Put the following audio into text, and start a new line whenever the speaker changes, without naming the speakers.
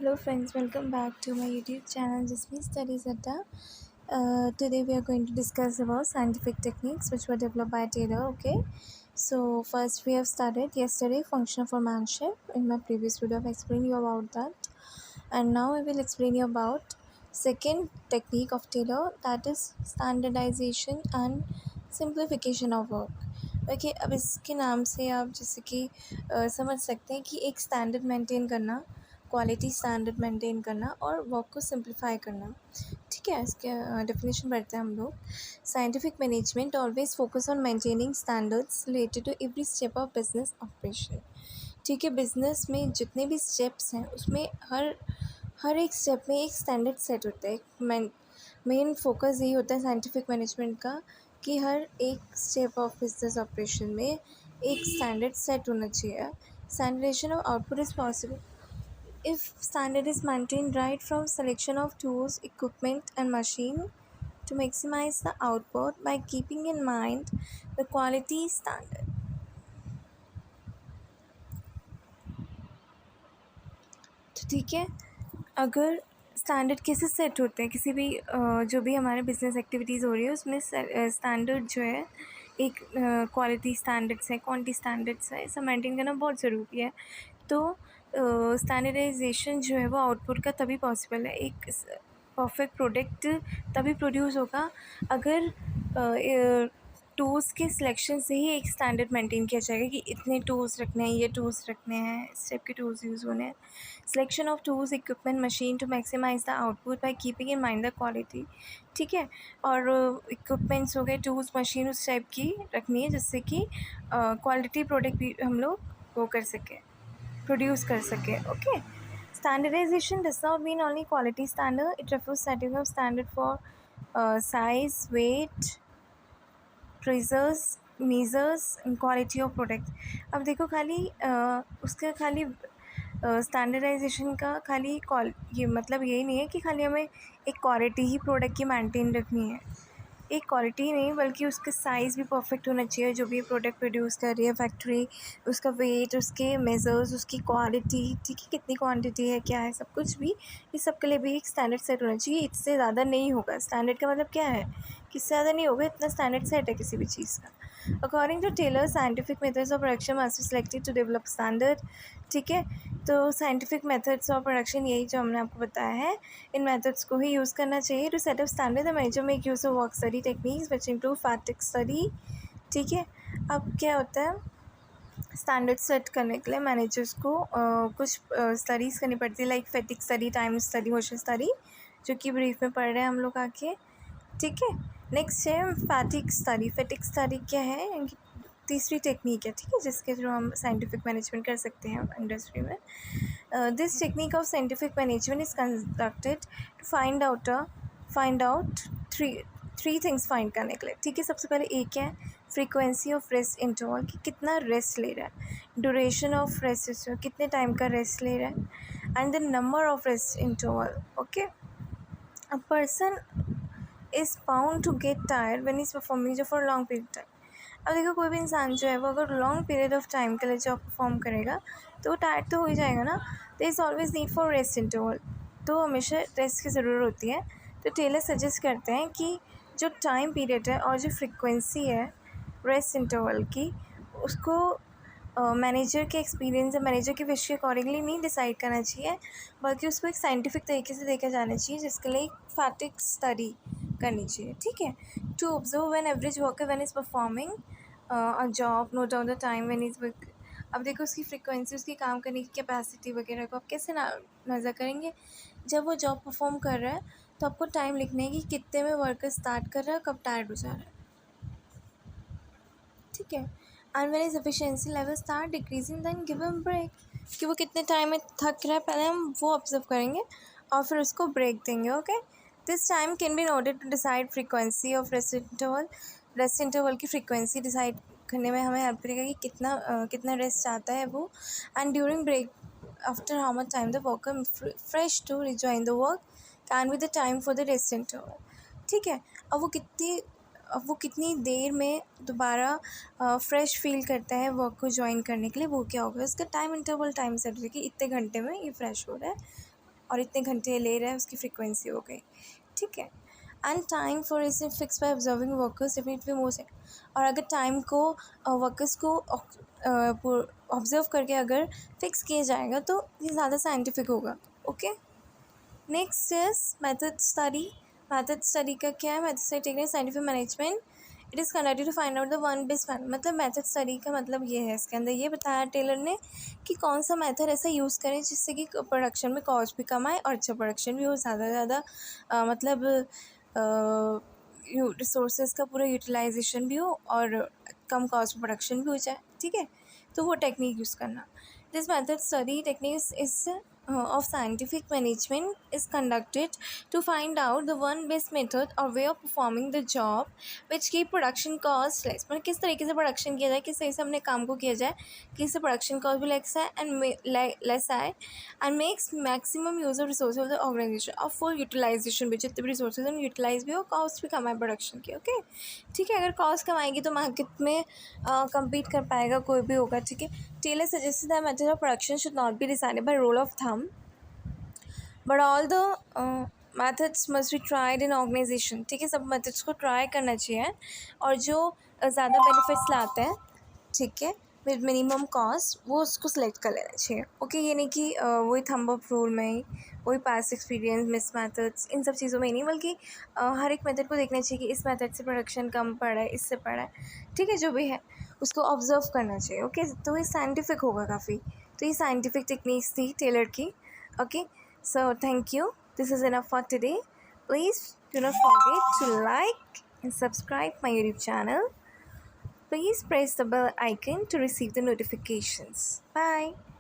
Hello friends, welcome back to my YouTube channel Jasmine Studies Adda. Today we are going to discuss about scientific techniques which were developed by Taylor. Okay, so first we have studied yesterday function of manship. In my previous video I've explained you about that, and now I will explain you about second technique of Taylor, that is standardization and simplification of work. Okay अब इसके नाम से आप जैसे कि समझ सकते हैं कि एक स्टैंडर्ड मेंटेन करना, क्वालिटी स्टैंडर्ड मेंटेन करना और वर्क को सिंप्लीफाई करना। ठीक है, इसके डेफिनेशन पढ़ते हैं हम लोग। Scientific management always focus on maintaining standards related to every step of business operation. ठीक है, बिजनेस में जितने भी स्टेप्स हैं उसमें हर हर एक स्टेप में एक स्टैंडर्ड सेट होता है। मेन फोकस यही होता है साइंटिफिक मैनेजमेंट का कि हर एक स्टेप ऑफ बिजनेस ऑपरेशन में एक स्टैंडर्ड सेट होना चाहिए। Standardisation of output is possible if standard is maintained right from selection of tools, equipment and machine to maximize the output by keeping in mind the quality standard. तो ठीक है, अगर standard कैसे set होते हैं किसी भी जो भी हमारे बिजनेस एक्टिविटीज़ हो रही है उसमें स्टैंडर्ड जो है एक क्वालिटी स्टैंडर्ड्स है, क्वांटिटी स्टैंडर्ड्स है, ऐसा मेंटेन करना बहुत ज़रूरी है। तो स्टैंडर्डाइजेशन जो है वो आउटपुट का तभी पॉसिबल है, एक परफेक्ट प्रोडक्ट तभी प्रोड्यूस होगा अगर टूल्स के सिलेक्शन से ही एक स्टैंडर्ड मेंटेन किया जाएगा कि इतने टूल्स रखने हैं, ये टूल्स रखने हैं, इस टाइप के टूल्स यूज़ होने हैं। Selection of tools, equipment, machine to maximise the output by keeping in mind the quality. ठीक है, और इक्विपमेंट्स हो गए, टूल्स, मशीन उस टाइप की रखनी है जिससे कि क्वालिटी प्रोडक्ट भी हम लोग वो कर सकें, प्रोड्यूस कर सकें। Okay, standardization does not mean only quality standard, it refers setting of standard for size, weight, treasures, measures and quality of product. अब देखो खाली उसका खाली स्टैंडर्डाइजेशन का खाली ये मतलब यही नहीं है कि खाली हमें एक क्वालिटी ही प्रोडक्ट की मेंटेन रखनी है, एक क्वालिटी नहीं बल्कि उसका साइज़ भी परफेक्ट होना चाहिए जो भी प्रोडक्ट प्रोड्यूस कर रही है फैक्ट्री, उसका वेट, उसके मेजर्स, उसकी क्वालिटी, ठीक है, कितनी क्वांटिटी है, क्या है, सब कुछ भी, ये सब के लिए भी एक स्टैंडर्ड सेट होना चाहिए। इससे ज़्यादा नहीं होगा। स्टैंडर्ड का मतलब क्या है कि इससे ज़्यादा नहीं होगा, इतना स्टैंडर्ड सेट है किसी भी चीज़ का। According to Taylor scientific methods of production must be selected to develop standard. ठीक है, तो साइंटिफिक मेथड्स ऑफ प्रोडक्शन यही जो हमने आपको बताया है, इन मेथड्स को ही यूज़ करना चाहिए to set up standard. The manager make use of work study techniques which improve फैक्टिक स्टडी। ठीक है, अब क्या होता है, स्टैंडर्ड सेट करने के लिए मैनेजर्स को कुछ स्टडीज़ करनी पड़ती है, like फैटिक study, time study, motion study, जो कि ब्रीफ में पढ़ रहे हैं हम लोग आके। ठीक है, नेक्स्ट है फैटिक स्टडी। फैटिक स्टडी क्या है, इनकी तीसरी टेक्निक है। ठीक है, जिसके थ्रू हम साइंटिफिक मैनेजमेंट कर सकते हैं इंडस्ट्री में। This technique of scientific management is conducted to find out three things find करने के लिए। ठीक है, सबसे पहले एक है फ्रीक्वेंसी ऑफ रेस्ट इंटरवल, कि कितना रेस्ट ले रहा है, ड्यूरेशन ऑफ रेस्ट इंटरवल, कितने टाइम का रेस्ट ले रहा है, and the number of rest interval. Okay, a person is bound to get tired when is performing job for long period time. अब देखो कोई भी इंसान जो है वो अगर लॉन्ग पीरियड ऑफ टाइम के लिए जॉब परफॉर्म करेगा तो वो टायर्ड तो हो ही जाएगा ना। There is always need for rest interval, तो हमेशा रेस्ट की ज़रूरत होती है। तो टेलर सजेस्ट करते हैं कि जो टाइम पीरियड है और जो फ्रिक्वेंसी है रेस्ट इंटरवल की, उसको मैनेजर के एक्सपीरियंस या मैनेजर के विश के अकॉर्डिंगली नहीं डिसाइड करना चाहिए, बल्कि उसको एक साइंटिफिक तरीके से देखा जाना चाहिए, जिसके लिए फैटिक स्टडी करनी चाहिए। ठीक है, to observe when average worker when is performing a job, note down the time when is work. अब देखो उसकी फ्रीक्वेंसी, उसकी काम करने की कैपेसिटी वगैरह को आप कैसे नज़र करेंगे, जब वो जॉब परफॉर्म कर रहा है तो आपको टाइम लिखना है कि कितने में वर्कर स्टार्ट कर रहा है, कब टायर्ड हो जा रहा है। ठीक है, and when is efficiency level start decreasing then give him break, कि वो कितने टाइम में थक रहा है पहले हम वो ऑब्जर्व करेंगे और फिर उसको ब्रेक देंगे। Okay, this time can be noted to decide frequency of rest interval. Rest interval की फ्रीक्वेंसी डिसाइड करने में हमें हेल्प करेगा कि कितना रेस्ट चाहता है वो, and during break after how much time the worker fresh to rejoin the work can be the time for the rest interval. ठीक है, अब वो कितनी देर में दोबारा फ्रेश फील करता है वर्क को ज्वाइन करने के लिए, वो क्या होगा, उसका टाइम इंटरवल टाइम सेट होगा कि इतने घंटे में ये फ्रेश हो रहा है, और इतने घंटे ले रहा है उसकी फ्रीक्वेंसी हो गई, ठीक है। And time for is fix by observing workers definitely more से, और अगर टाइम को वर्कर्स को ऑब्जर्व करके अगर फिक्स किया जाएगा तो ये ज़्यादा साइंटिफिक होगा, okay. Next is method study. Method study का क्या है? Method study technique scientific management, it is conducted to find out the one best method. मतलब मेथड स्टडी का मतलब ये है, इसके अंदर ये बताया टेलर ने कि कौन सा मेथड ऐसा यूज़ करें जिससे कि प्रोडक्शन में कॉस्ट भी कम आए और अच्छा प्रोडक्शन भी हो, ज़्यादा से ज़्यादा मतलब रिसोर्सेज का पूरा यूटिलाइजेशन भी हो और कम कॉस्ट प्रोडक्शन भी हो जाए, ठीक है। तो वो टेक्निक यूज़ करना। This method study techniques is of scientific management is conducted to find out the one best method or way of performing the job which keep production cost less। मतलब किस तरीके से प्रोडक्शन किया जाए, किस तरीके से अपने काम को किया जाए कि इससे प्रोडक्शन कॉस्ट भी लेस है एंड लेस आए and makes maximum use of resource of the organization और फुल यूटिलाइजेशन भी, जितने भी रिसोर्सेज हम यूटिलाइज भी हो, कॉस्ट भी कम आए प्रोडक्शन की, ओके ठीक है। अगर कॉस्ट कमाएगी तो मार्केट में compete कर पाएगा कोई भी होगा, ठीक है। Taylor suggested that method of production should not be decided by rule of thumb, but all the methods must be tried in organization, ठीक है। सब methods को try करना चाहिए और जो ज़्यादा benefits लाते हैं, ठीक है, विद मिनिमम कॉस्ट, वो उसको सेलेक्ट कर लेना चाहिए, ओके। ये नहीं कि वही थंब अप रूल में ही, वही पास्ट एक्सपीरियंस, मिस मेथड्स, इन सब चीज़ों में ही नहीं, बल्कि हर एक मेथड को देखना चाहिए कि इस मेथड से प्रोडक्शन कम पड़ा है, इससे पड़ा है, ठीक है। जो भी है उसको ऑब्जर्व करना चाहिए, ओके। तो ये साइंटिफिक होगा काफ़ी। तो ये साइंटिफिक टेक्निक्स थी टेलर की, okay. So thank you, this is enough for today. Please do not forget to like and subscribe my YouTube channel. Please press the bell icon to receive the notifications. Bye.